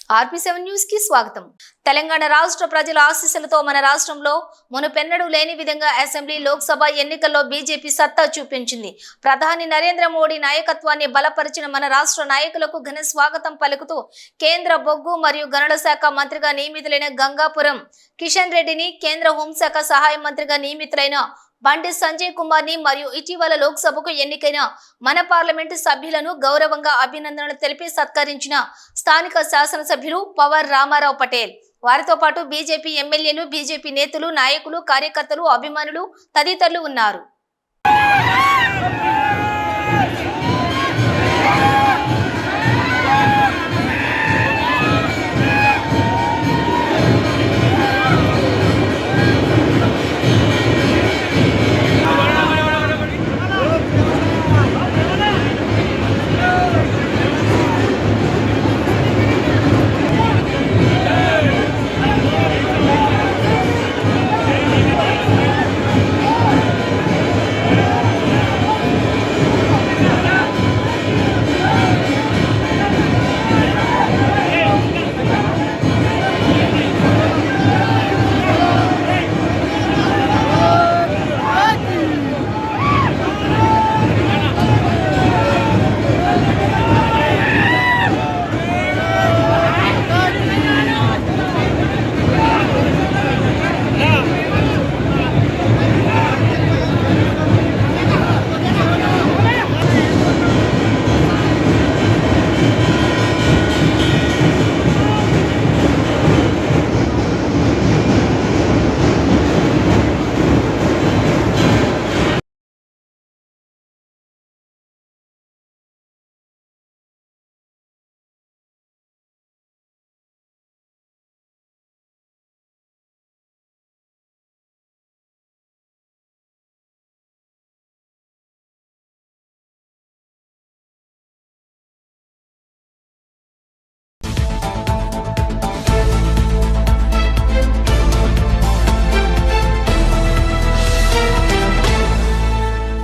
RP7 news కి స్వాగతం. తెలంగాణ రాష్ట్ర ప్రజల ఆశీస్సులతో మన రాష్ట్రంలో మునుపెన్నడూ లేని విధంగా అసెంబ్లీ లోక్సభ ఎన్నికల్లో బీజేపీ సత్తా చూపించింది. ప్రధాని నరేంద్ర మోడీ నాయకత్వాన్ని బలపరిచిన మన రాష్ట్ర నాయకులకు ఘన స్వాగతం పలుకుతూ కేంద్ర బొగ్గు మరియు గనుల శాఖ మంత్రిగా నియమితులైన గంగాపురం కిషన్ రెడ్డిని, కేంద్ర హోంశాఖ సహాయ మంత్రిగా నియమితులైన బండి సంజయ్ కుమార్ ని మరియు ఇటీవల లోక్సభకు ఎన్నికైన మన పార్లమెంటు సభ్యులను గౌరవంగా అభినందనలు తెలిపి సత్కరించిన స్థానిక శాసనసభ్యులు పవర్ రామారావు పటేల్, వారితో పాటు బీజేపీ ఎమ్మెల్యేలు, బీజేపీ నేతలు, నాయకులు, కార్యకర్తలు, అభిమానులు తదితరులు ఉన్నారు.